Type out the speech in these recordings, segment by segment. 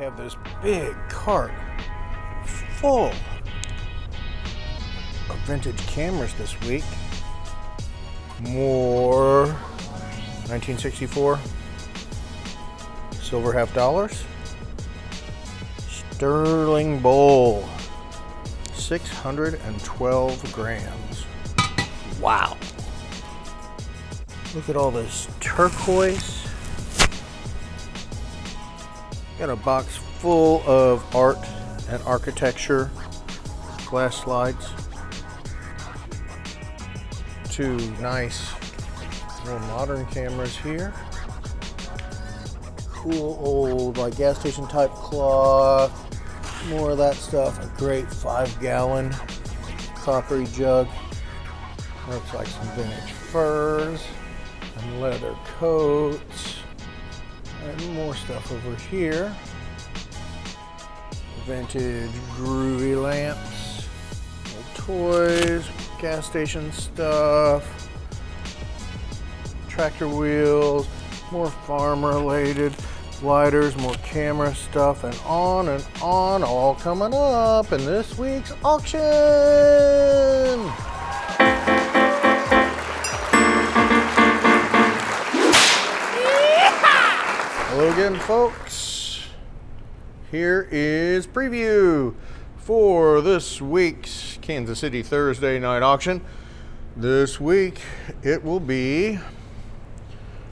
have this big cart full of vintage cameras this week. More 1964 silver half dollars, sterling bowl, 612 grams. Wow. Look at all this turquoise. Got a box full of art and architecture, glass slides. Two nice more modern cameras here. Cool old like gas station type clock. More of that stuff. A great 5-gallon crockery jug. Looks like some vintage furs and leather coats. And more stuff over here. Vintage groovy lamps. Old toys. Gas station stuff. Tractor wheels. More farm related. Lighters, more camera stuff, and on, all coming up in this week's auction. Hello again, folks. Here is preview for this week's Kansas City Thursday night auction. This week it will be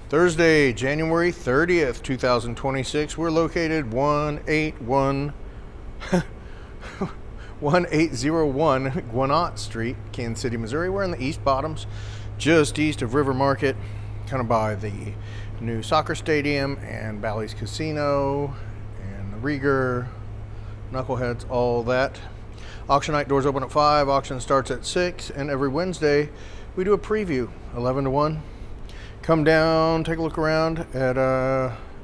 Thursday, January 30th, 2026. We're located 1801 Gwinnett Street, Kansas City, Missouri. We're in the East Bottoms, just east of River Market, kind of by the new soccer stadium and Bally's Casino and the Rieger, Knuckleheads, all that. Auction night doors open at 5, auction starts at 6, and every Wednesday we do a preview, 11 to 1. Come down, take a look around at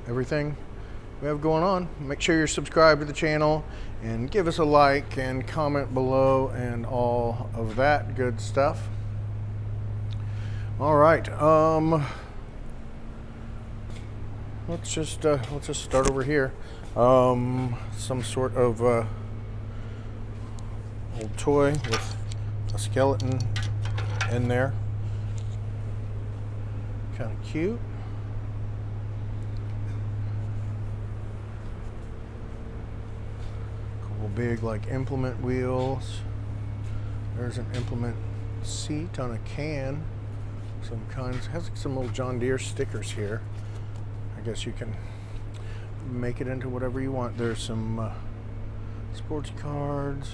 everything we have going on. Make sure you're subscribed to the channel and give us a like and comment below and all of that good stuff. All right, let's just start over here. Some sort of old toy with a skeleton in there. Kind of cute. Couple big like implement wheels. There's an implement seat on a can. Some kinds. Has like some little John Deere stickers here. I guess you can make it into whatever you want. There's some sports cards.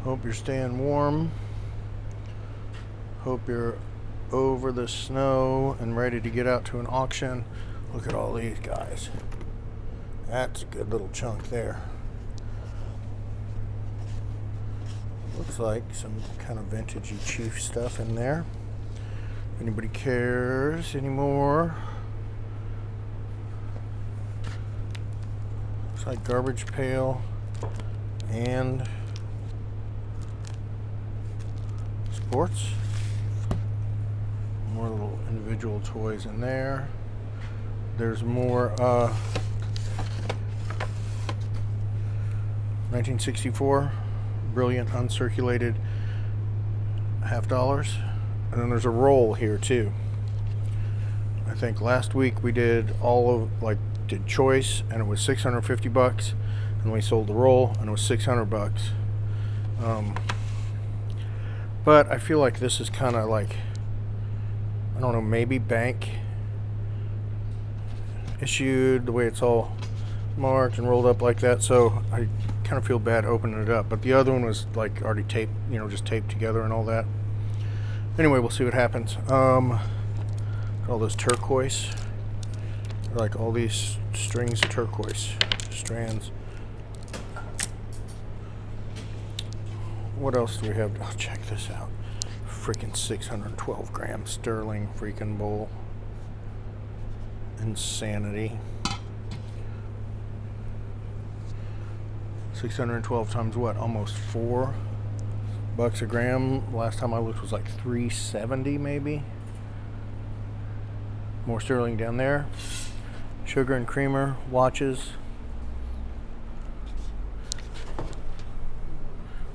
Hope you're staying warm. Hope you're over the snow and ready to get out to an auction. Look at all these guys. That's a good little chunk there. Looks like some kind of vintagey Chief stuff in there. Anybody cares anymore? Looks like garbage pail and sports. More little individual toys in there. There's more 1964 brilliant uncirculated half dollars, and then there's a roll here too. I think last week we did did choice, and it was $650, and we sold the roll, and it was $600. But I feel like this is kind of like, I don't know, maybe bank issued, the way it's all marked and rolled up like that, so I kind of feel bad opening it up. But the other one was like already taped, just taped together and all that. Anyway, we'll see what happens. All those turquoise, like all these strings of turquoise strands. What else do we have? Oh, check this out. Freaking 612 gram sterling freaking bowl. Insanity. 612 times what? Almost $4 a gram. Last time I looked was like 370 maybe. More sterling down there. Sugar and creamer watches.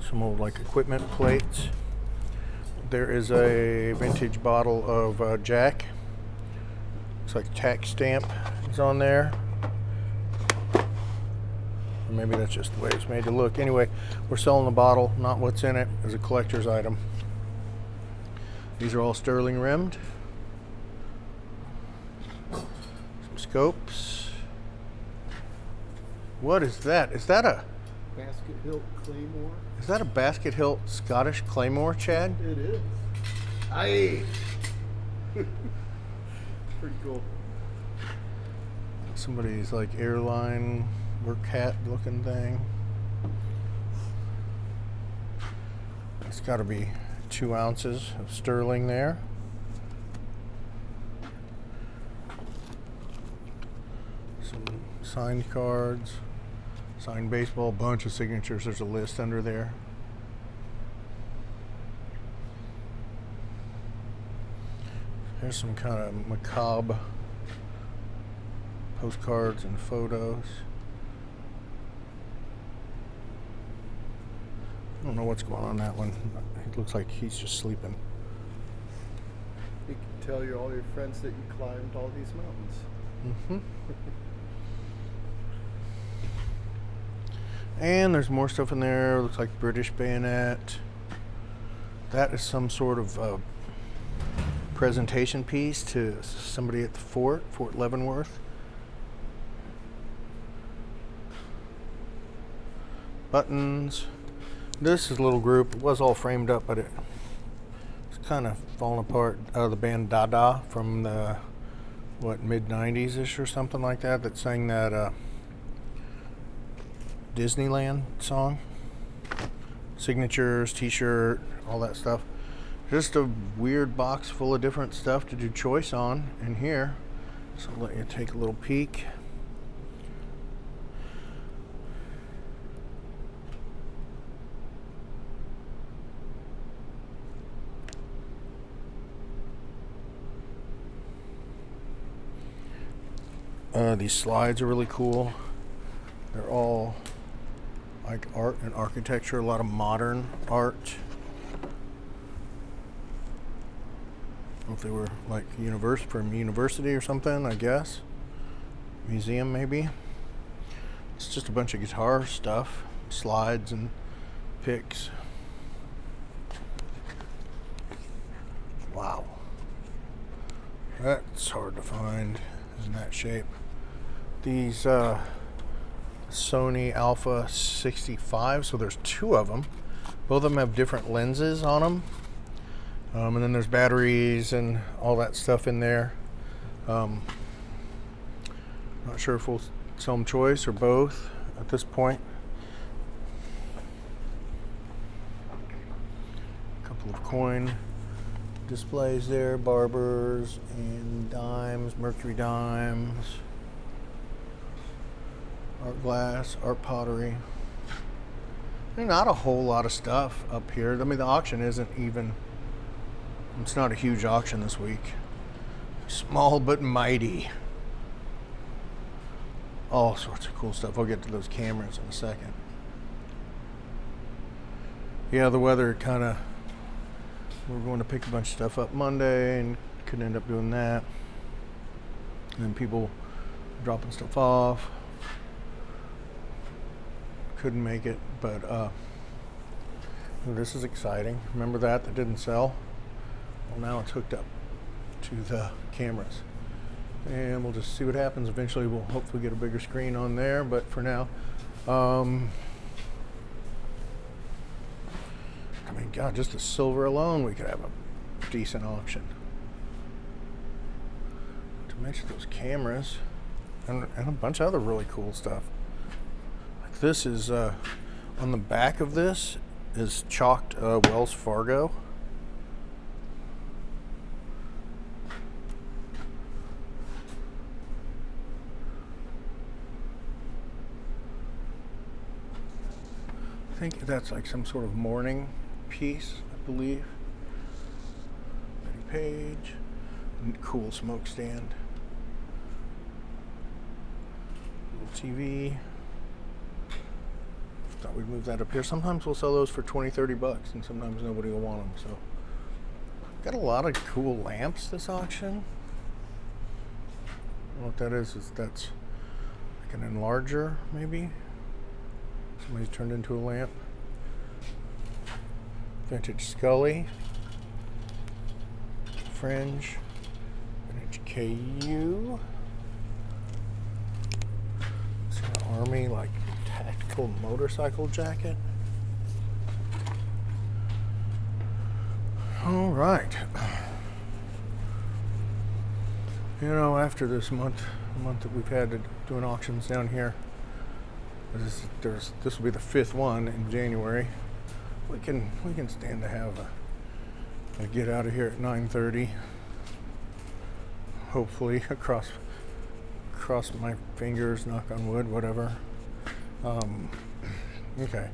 Some old like equipment plates. There is a vintage bottle of Jack. Looks like a tax stamp is on there. Or maybe that's just the way it's made to look. Anyway, we're selling the bottle, not what's in it, as a collector's item. These are all sterling rimmed. Some scopes. What is that? Is that a basket hilt claymore? Is that a basket hilt Scottish claymore, Chad? It is. Aye. Pretty cool. Somebody's like airline work hat looking thing. It's got to be 2 ounces of sterling there. Some signed cards. Signed baseball, bunch of signatures. There's a list under there. There's some kind of macabre postcards and photos. I don't know what's going on that one. It looks like he's just sleeping. You can tell all your friends that you climbed all these mountains. Mm-hmm. And there's more stuff in there. Looks like British bayonet. That is some sort of presentation piece to somebody at the Fort Leavenworth. Buttons. This is a little group. It was all framed up, but it's kind of falling apart. Out of the band Dada from the mid-90s-ish or something like that. That sang that Disneyland song. Signatures, t-shirt, all that stuff. Just a weird box full of different stuff to do choice on in here. So I'll let you take a little peek. These slides are really cool. They're all like art and architecture, a lot of modern art. I don't know if they were like from university or something, I guess. Museum maybe. It's just a bunch of guitar stuff, slides and picks. Wow. That's hard to find in that shape. These Sony Alpha 65, so there's 2 of them. Both of them have different lenses on them. And then there's batteries and all that stuff in there. Not sure if we'll sell them choice or both at this point. A couple of coin displays there, barbers and dimes, mercury dimes. Art glass, art pottery. There's not a whole lot of stuff up here. I mean, the auction isn't even, it's not a huge auction this week. Small but mighty. All sorts of cool stuff. I'll get to those cameras in a second. Yeah, the weather kind of, we're going to pick a bunch of stuff up Monday and could end up doing that. And then people dropping stuff off. Couldn't make it, but this is exciting. Remember that didn't sell? Well, now it's hooked up to the cameras, and we'll just see what happens. Eventually we'll hopefully get a bigger screen on there, but for now, I mean, God, just the silver alone, we could have a decent auction. To mention those cameras and a bunch of other really cool stuff. This is on the back of this is chalked Wells Fargo. I think that's like some sort of mourning piece, I believe. Betty Page. Cool smoke stand. Little TV. Thought we'd move that up here. Sometimes we'll sell those for 20, 30 bucks, and sometimes nobody will want them. So, got a lot of cool lamps this auction. I don't know what that is that's like an enlarger, maybe. Somebody's turned into a lamp. Vintage Scully. Fringe. Vintage KU. It's an army, like, tactical motorcycle jacket. All right. You know, after this month that we've had to doing auctions down here, this will be the 5th one in January. We can stand to have a get out of here at 9:30. Hopefully, cross my fingers, knock on wood, whatever. Okay,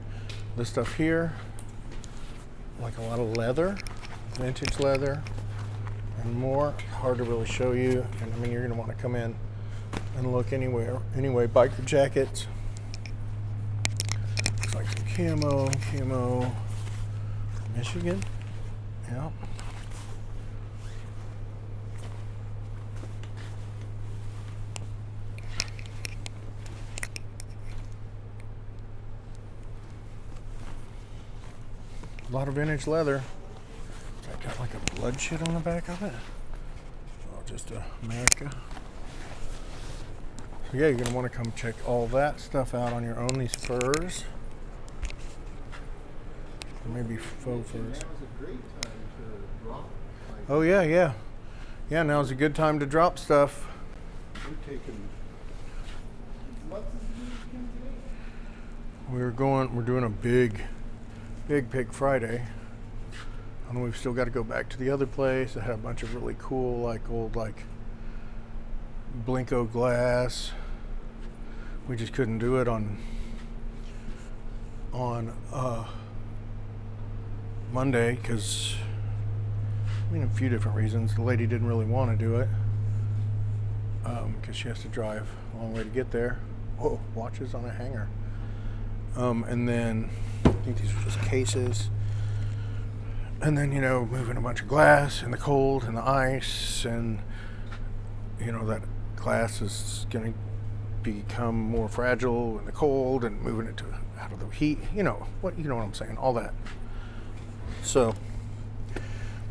this stuff here, like a lot of leather, vintage leather, and more. Hard to really show you, and I mean you're gonna want to come in and look anywhere. Anyway, biker jackets. Looks like some camo, Michigan. Yeah. A lot of vintage leather. It's got like a blood shit on the back of it. Oh, just America. So yeah, you're gonna want to come check all that stuff out on your own. These furs, or maybe faux furs. Now's a great time to drop. Oh yeah. Now's a good time to drop stuff. We're taking. What's today? We're doing a big Pig Friday, and we've still got to go back to the other place. It had a bunch of really cool, like old, like Blinko glass. We just couldn't do it on Monday because, I mean, a few different reasons. The lady didn't really want to do it because she has to drive a long way to get there. Whoa, watches on a hanger. And then I think these are just cases. And then, you know, moving a bunch of glass in the cold and the ice, and, you know, that glass is going to become more fragile in the cold, and moving it out of the heat. You know what I'm saying, all that. So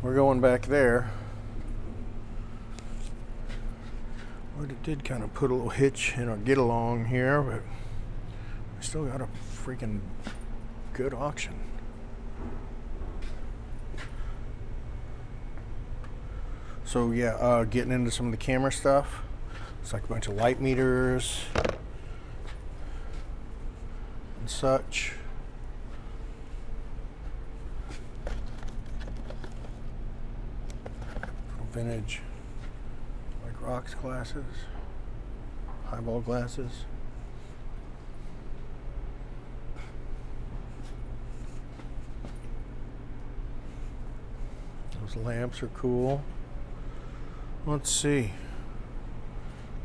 we're going back there. But it did kind of put a little hitch in our get along here, but we still got a freaking good auction. So yeah, getting into some of the camera stuff. It's like a bunch of light meters and such. Vintage, like rocks glasses, highball glasses. Those lamps are cool. Let's see.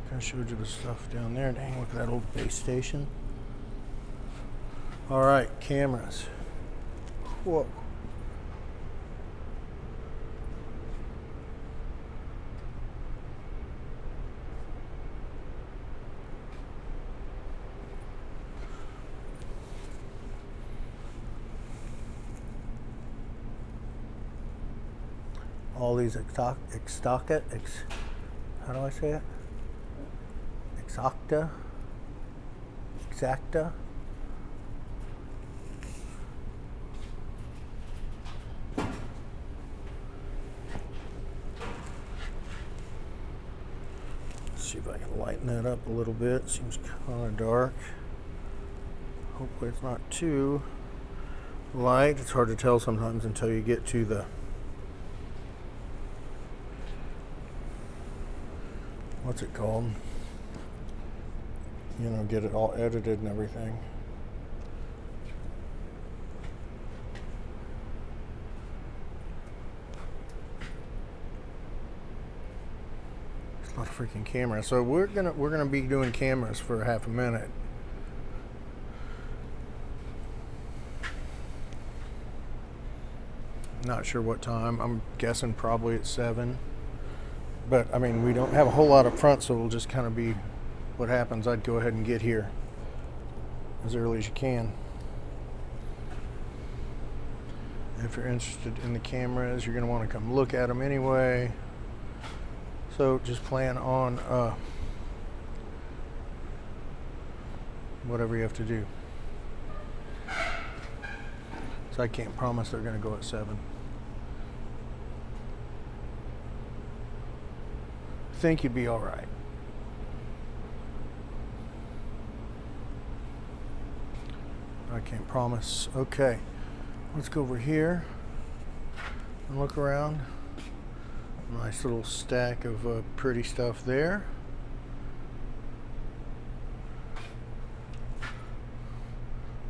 Kind of showed you the stuff down there. Dang, look at that old base station. All right, cameras. Whoa. All these how do I say it? Exacta. Let's see if I can lighten that up a little bit. Seems kind of dark. Hopefully it's not too light. It's hard to tell sometimes until you get to the what's it called? You know, get it all edited and everything. A lot of freaking cameras. So we're gonna be doing cameras for half a minute. Not sure what time. I'm guessing probably at 7. But I mean, we don't have a whole lot up front, so it'll just kind of be what happens. I'd go ahead and get here as early as you can. If you're interested in the cameras, you're going to want to come look at them anyway. So just plan on whatever you have to do. So I can't promise they're going to go at 7. I think you'd be all right. I can't promise. Okay, let's go over here and look around. Nice little stack of pretty stuff there.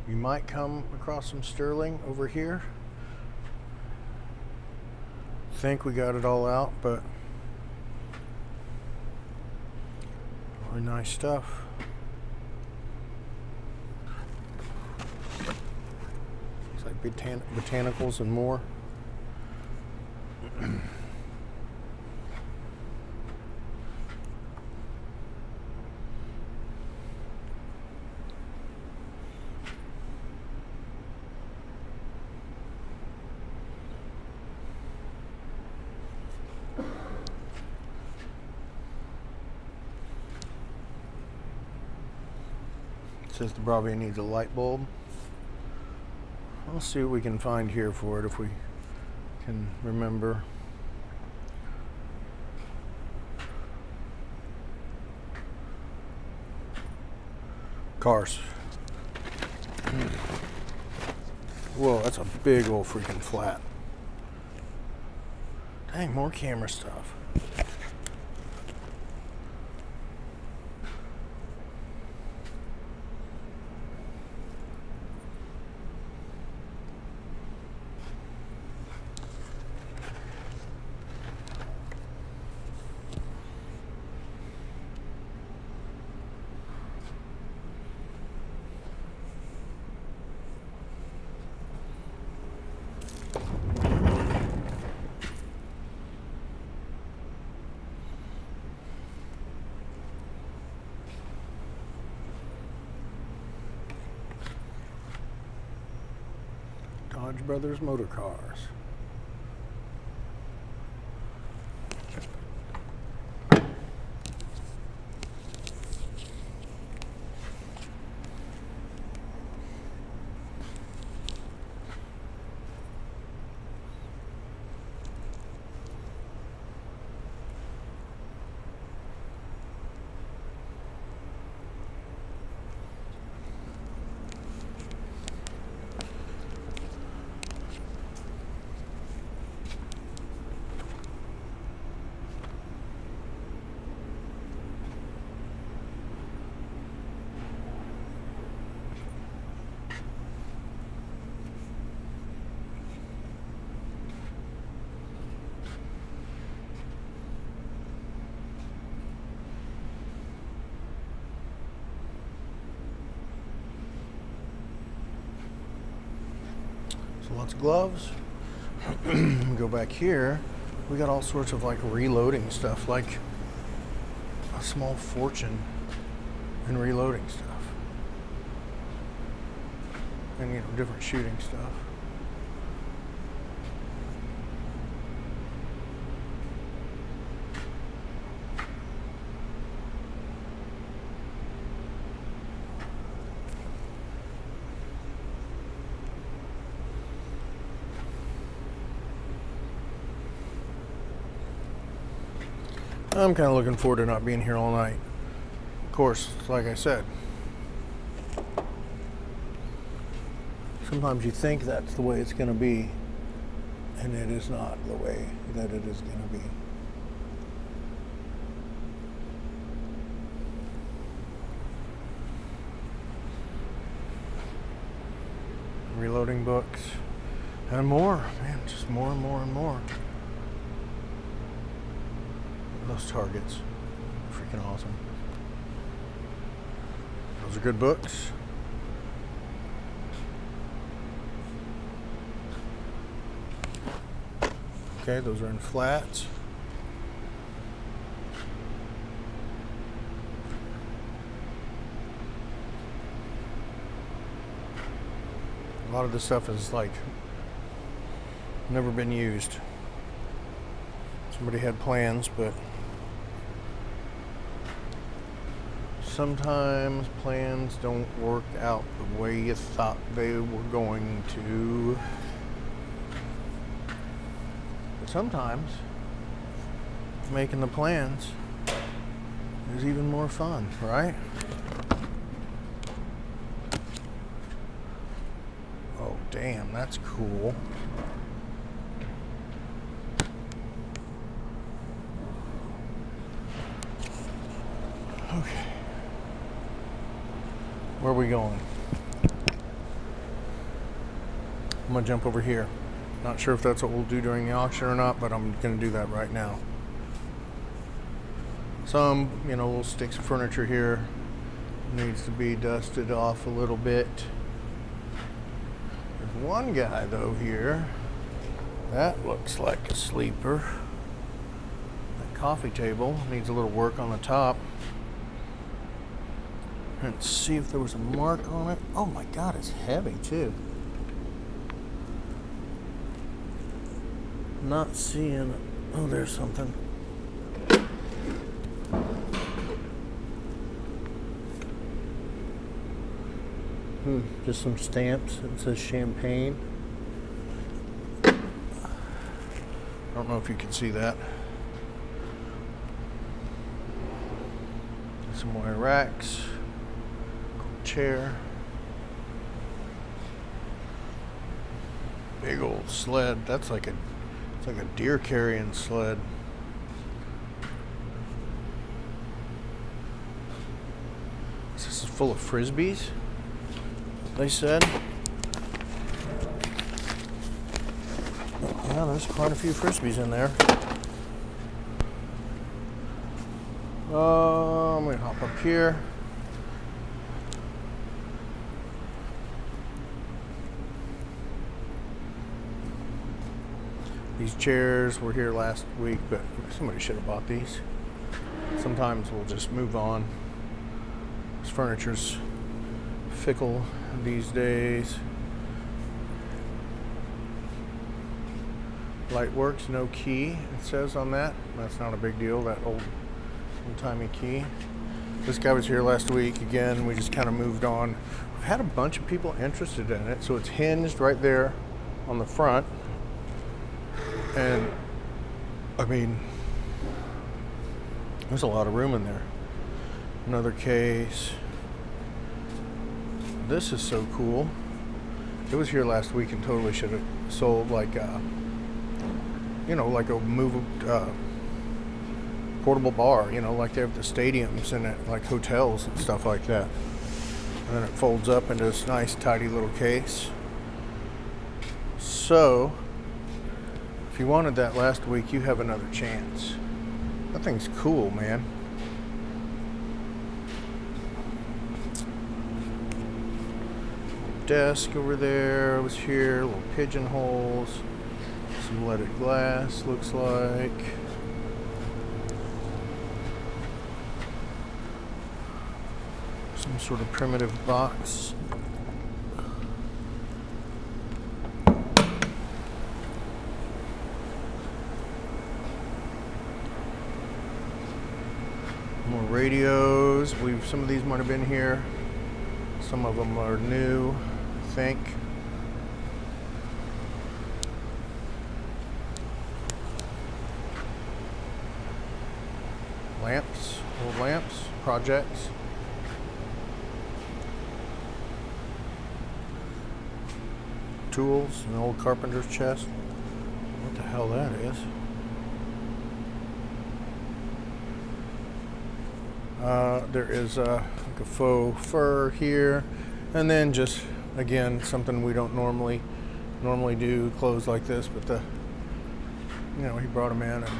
You might come across some sterling over here. Think we got it all out, but really nice stuff. It's like botanicals and more. Says the Bravia needs a light bulb. We'll see what we can find here for it if we can remember. Cars. Whoa, that's a big old freaking flat. Dang, more camera stuff. Dodge Brothers Motor Cars. So lots of gloves. Go back here. We got all sorts of like reloading stuff, like a small fortune in reloading stuff. And you know, different shooting stuff. I'm kind of looking forward to not being here all night. Of course, like I said, sometimes you think that's the way it's going to be, and it is not the way that it is going to be. Reloading books and more, man, just more and more and more. Those targets. Freaking awesome. Those are good books. Okay, those are in flats. A lot of this stuff is like never been used. Somebody had plans, but sometimes plans don't work out the way you thought they were going to. But sometimes making the plans is even more fun, right? Oh, damn, that's cool. Okay. Where are we going? I'm gonna jump over here. Not sure if that's what we'll do during the auction or not, but I'm gonna do that right now. Some, little sticks of furniture here needs to be dusted off a little bit. There's one guy though here that looks like a sleeper. That coffee table needs a little work on the top. Let's see if there was a mark on it. Oh my God, it's heavy too. Not seeing it. Oh, there's something. Just some stamps. It says champagne. I don't know if you can see that. Some more racks. Chair. Big old sled. That's like it's like a deer carrying sled. This is full of frisbees, they said. Yeah, there's quite a few frisbees in there. I'm gonna hop up here. These chairs were here last week, but somebody should have bought these. Sometimes we'll just move on. This furniture's fickle these days. Light works, no key, it says on that. That's not a big deal, that old-timey key. This guy was here last week. Again, we just kind of moved on. We've had a bunch of people interested in it, so it's hinged right there on the front. And I mean, there's a lot of room in there. Another case. This is so cool. It was here last week and totally should have sold like a portable bar, like they have the stadiums and at like hotels and stuff like that. And then it folds up into this nice tidy little case. So if you wanted that last week, you have another chance. That thing's cool, man. Desk over there, was here, little pigeonholes, some leaded glass, looks like. Some sort of primitive box. More radios. I believe some of these might have been here. Some of them are new, I think. Lamps, old lamps, projects. Tools, an old carpenter's chest. What the hell that is. There is like a faux fur here, and then just again something we don't normally do, clothes like this, but he brought them in and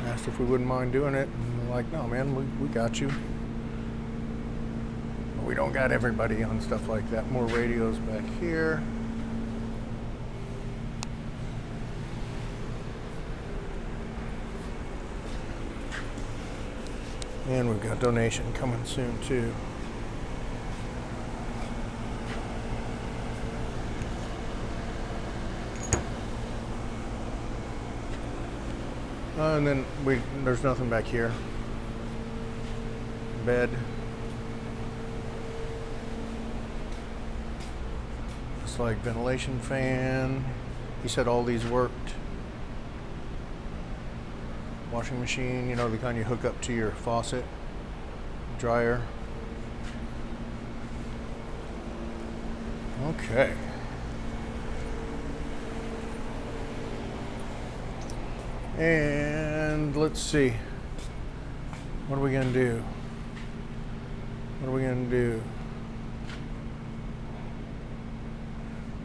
Asked if we wouldn't mind doing it, and they're like, no man, we got you. But we don't got everybody on stuff like that. More radios back here. And we've got donation coming soon too. And then there's nothing back here. Bed. It's like ventilation fan. He said all these worked. Washing machine, you know, the kind you hook up to your faucet. Dryer. Okay. And let's see. What are we gonna do? What are we gonna do?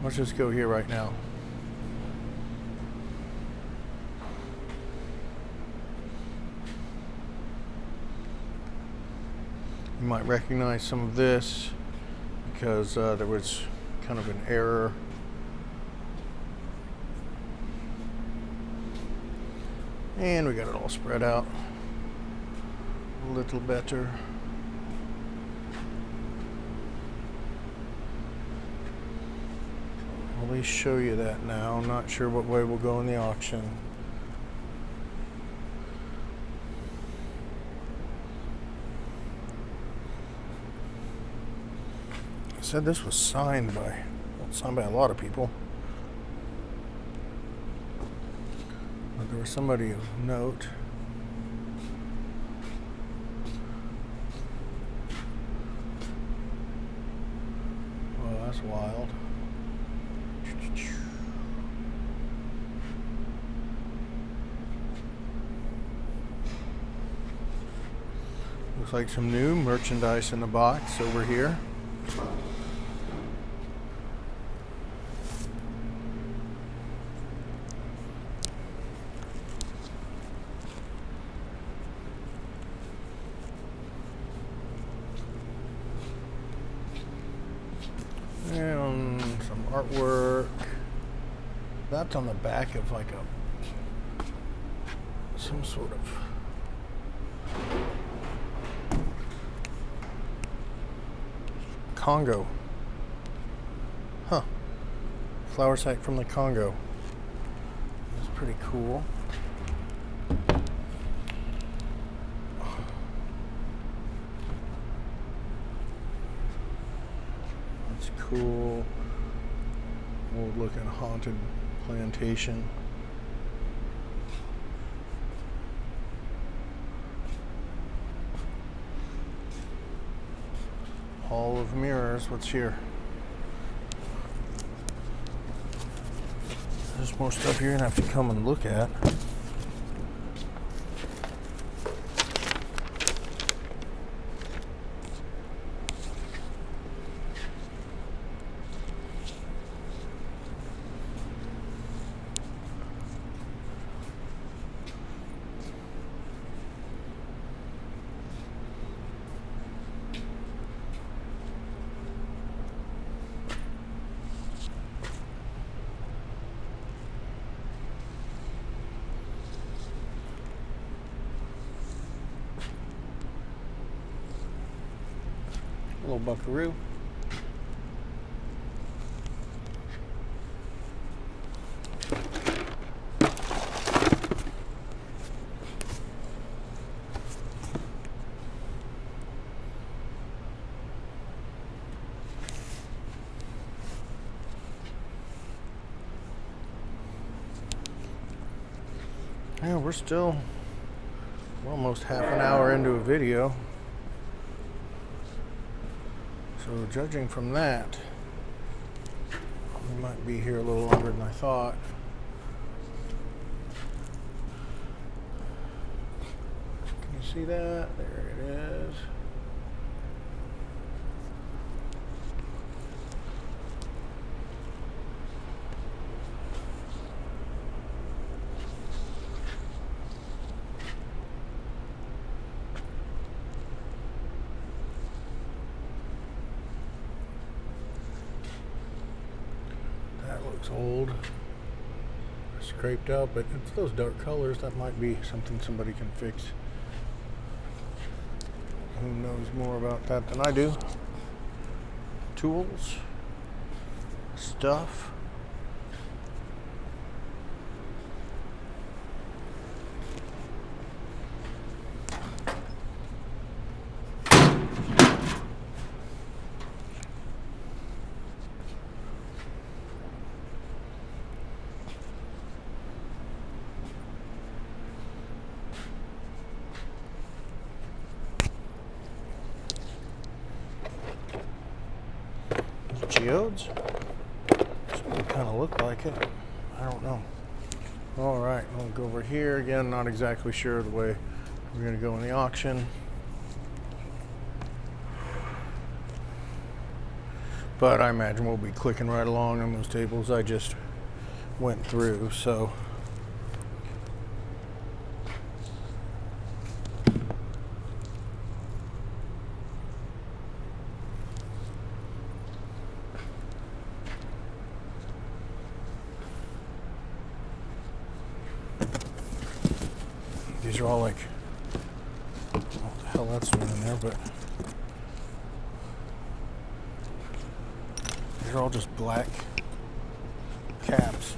Let's just go here right now. You might recognize some of this because there was kind of an error. And we got it all spread out a little better. I'll at least show you that now. I'm not sure what way we'll go in the auction. I said this was signed by a lot of people. But there was somebody of note. Well, that's wild. Looks like some new merchandise in the box over here. And some artwork. That's on the back of like some sort of Congo. Huh. Flower site from the Congo. That's pretty cool. That's cool. Old looking haunted plantation. Hall of Mirrors. What's here? There's more stuff you're gonna have to come and look at. Little buckaroo. Yeah, we're almost half an hour into a video. So judging from that, we might be here a little longer than I thought. Can you see that? There it is. It's old, scraped up, but it's those dark colors. That might be something somebody can fix. Who knows more about that than I do? Tools, stuff. Geodes? Something kind of look like it. I don't know. All right, we'll go over here again. Not exactly sure the way we're going to go in the auction, but I imagine we'll be clicking right along on those tables I just went through. So these are all like, what the hell that's doing in there, but these are all just black caps.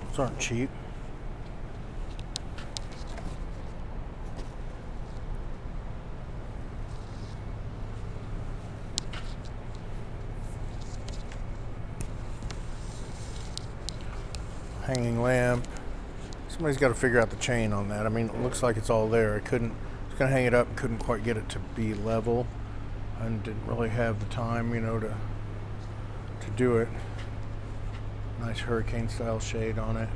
Those aren't cheap. Hanging lamp. Somebody's got to figure out the chain on that. I mean, it looks like it's all there. I was gonna hang it up and couldn't quite get it to be level, and didn't really have the time, you know, to do it. Nice hurricane style shade on it.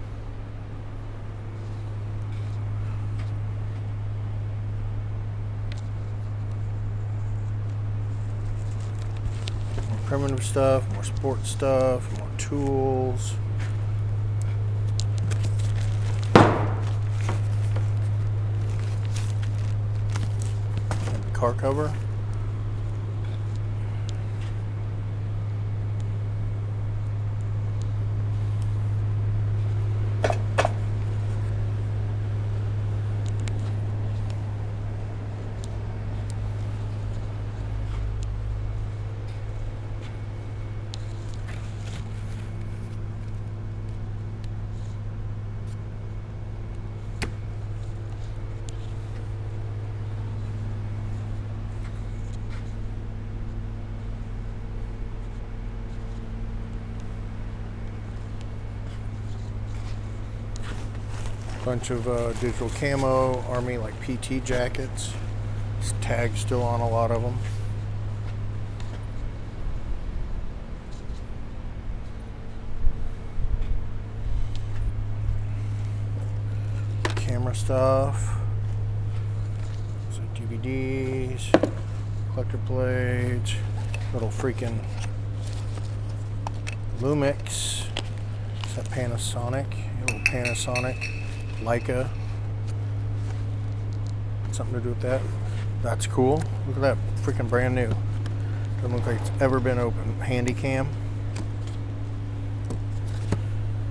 More primitive stuff, more sports stuff, more tools. Car cover. Bunch of digital camo, army like PT jackets. This tag's still on a lot of them. Camera stuff. So DVDs, collector plates, little freaking Lumix. Is that Panasonic? A little Panasonic. Leica. Something to do with that. That's cool. Look at that, freaking brand new. Doesn't look like it's ever been opened. Handy cam.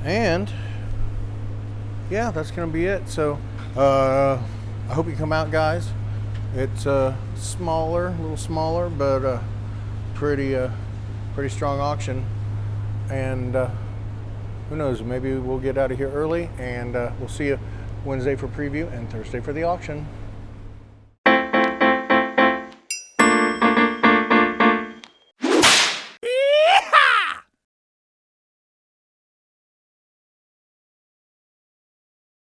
And yeah, that's gonna be it. So I hope you come out, guys. It's smaller, a little smaller, but pretty strong auction. And who knows, maybe we'll get out of here early, and we'll see you Wednesday for preview and Thursday for the auction.